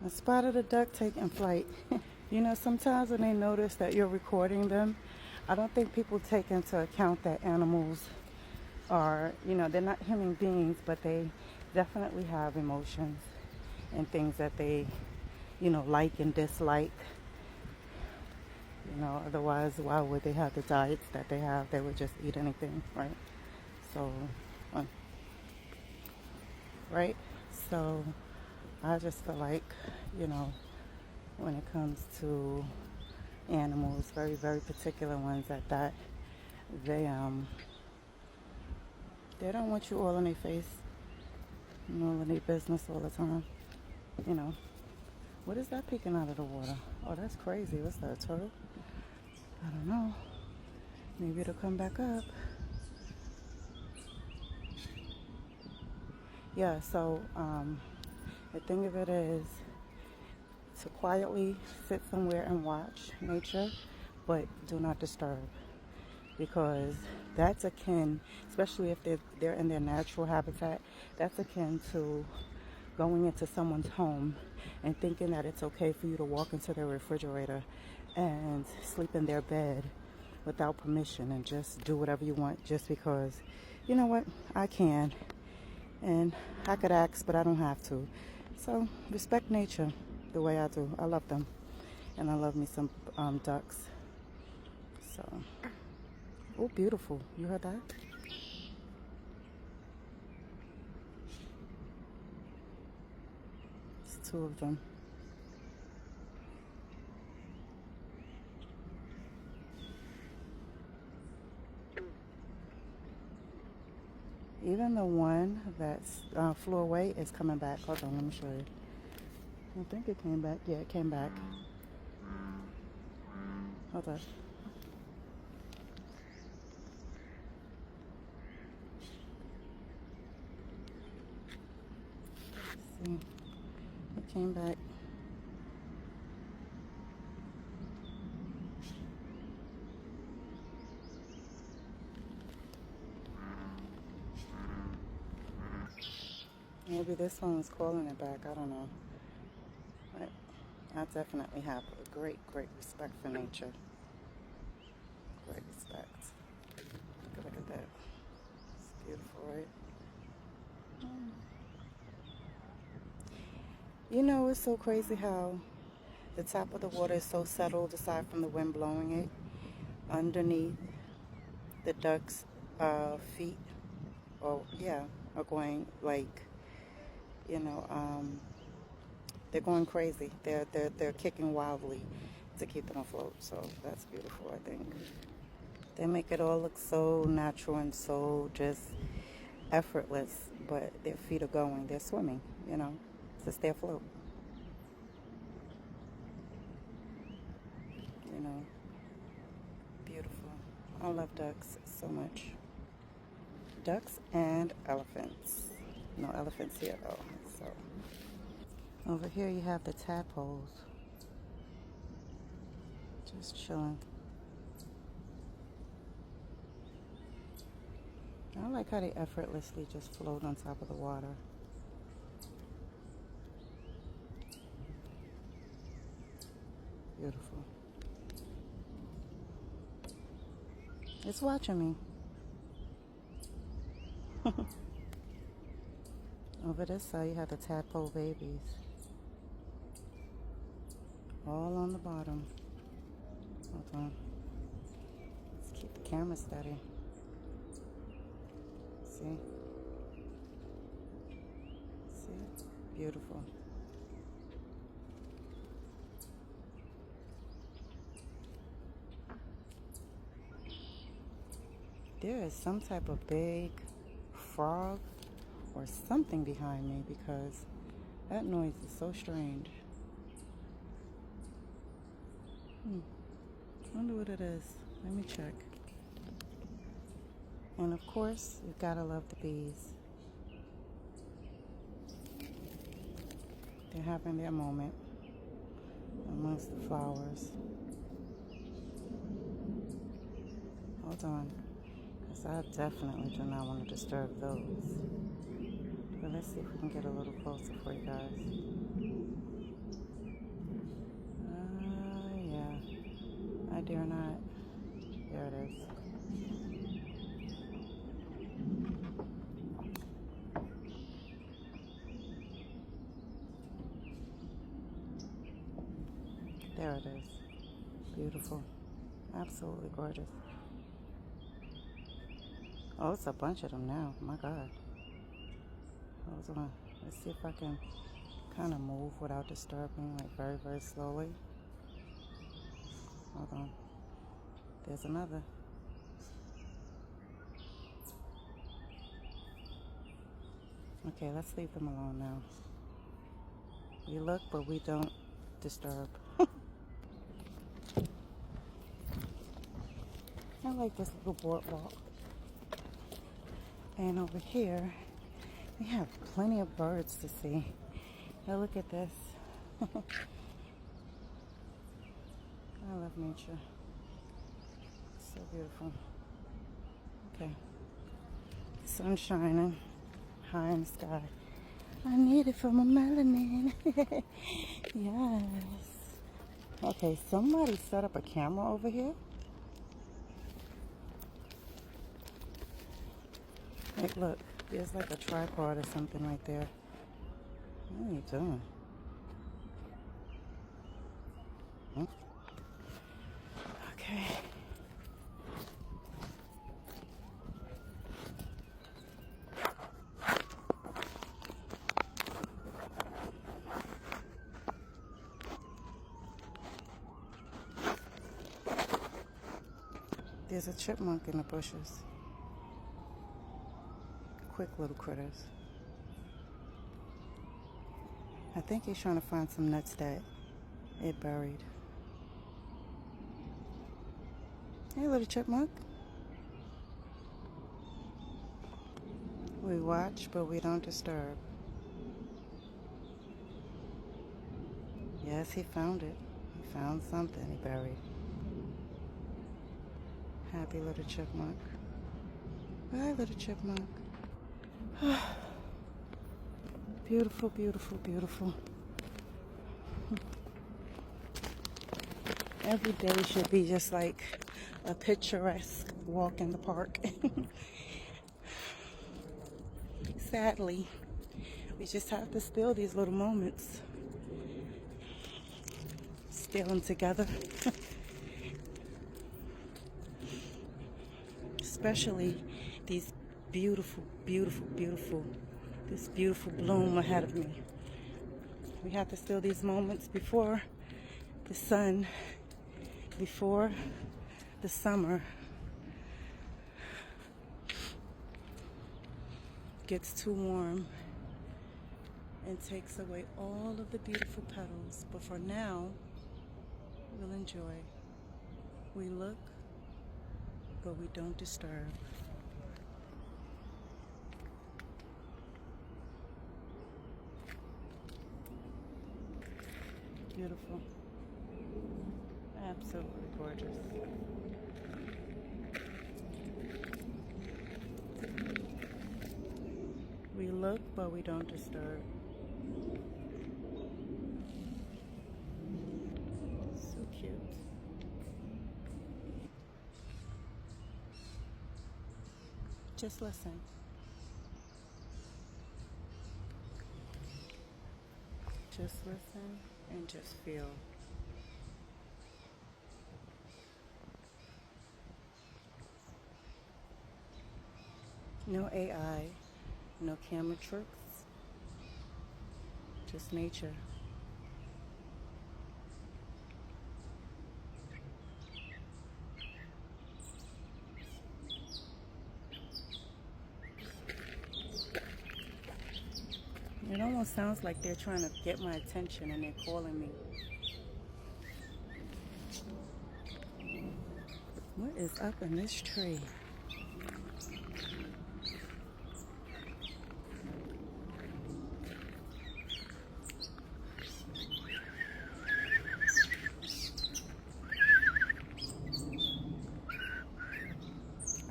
I spotted a duck taking flight. You know, sometimes when they notice that you're recording them, I don't think people take into account that animals are, they're not human beings, but they definitely have emotions and things that they, like and dislike. Otherwise, why would they have the diets that they have? They would just eat anything, right? So, uh, right? So, I just feel like, you know, when it comes to animals, very, very particular ones at that, they, um, they don't want you all in their face, in their business all the time, you know. What is that peeking out of the water? Oh, that's crazy. What's that, a turtle? I don't know. Maybe it'll come back up. Yeah, so the thing of it is to quietly sit somewhere and watch nature, but do not disturb. Because that's akin, especially if they're in their natural habitat, that's akin to going into someone's home and thinking that it's okay for you to walk into their refrigerator and sleep in their bed without permission and just do whatever you want just because, you know what, I can. And I could ask, but I don't have to. So respect nature the way I do. I love them. And I love me some ducks. So, oh, beautiful. You heard that? It's two of them. Even the one that flew away is coming back. Hold on, let me show you. I think it came back. Yeah, it came back. Hold on. See, it came back. Maybe this one was calling it back. I don't know. But I definitely have a great, great respect for nature. Great respect. Look at that. It's beautiful, right? You know, it's so crazy how the top of the water is so settled aside from the wind blowing it. Underneath the duck's feet, or yeah, are going like, you know, they're going crazy. They're kicking wildly to keep them afloat. So that's beautiful, I think. They make it all look so natural and so just effortless, but their feet are going. They're swimming, just their float, you know. Beautiful. I love ducks so much. Ducks and elephants. No elephants here though. So over here you have the tadpoles. Just chilling. I like how they effortlessly just float on top of the water. Beautiful. It's watching me. Over this side you have the tadpole babies. All on the bottom. Hold on. Let's keep the camera steady. See? See? Beautiful. There is some type of big frog or something behind me because that noise is so strange. I wonder what it is. Let me check. And of course, you gotta love the bees. They're having their moment amongst the flowers. Hold on, because I definitely do not want to disturb those. But let's see if we can get a little closer for you guys. I dare not. There it is. There it is. Beautiful. Absolutely gorgeous. Oh, it's a bunch of them now. My God. Let's see if I can kind of move without disturbing, like very, very slowly. Hold on. There's another. Okay, let's leave them alone now. We look, but we don't disturb. I like this little boardwalk. And over here, we have plenty of birds to see. Now look at this. I love nature. It's so beautiful. Okay. Sun shining high in the sky. I need it for my melanin. Yes. Okay, somebody set up a camera over here. Like, look, there's like a tripod or something right there. What are you doing? Okay. There's a chipmunk in the bushes. Quick little critters. I think he's trying to find some nuts that it buried. Hey, little chipmunk. We watch, but we don't disturb. Yes, he found it. He found something he buried. Happy little chipmunk. Bye, little chipmunk. Beautiful, beautiful, beautiful. Every day should be just like a picturesque walk in the park. Sadly, we just have to steal these little moments. Steal them together. Especially these beautiful, beautiful, beautiful, this beautiful bloom ahead of me. We have to steal these moments before the sun, before the summer gets too warm and takes away all of the beautiful petals. But for now, we'll enjoy. We look, but we don't disturb. Beautiful. Absolutely gorgeous. We look, but we don't disturb. So cute. Just listen. Just listen and just feel. No AI, no camera tricks, just nature. It almost sounds like they're trying to get my attention and they're calling me. What is up in this tree?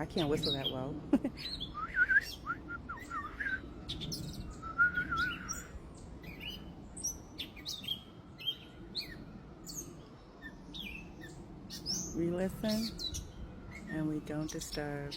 I can't whistle that well. We listen and we don't disturb.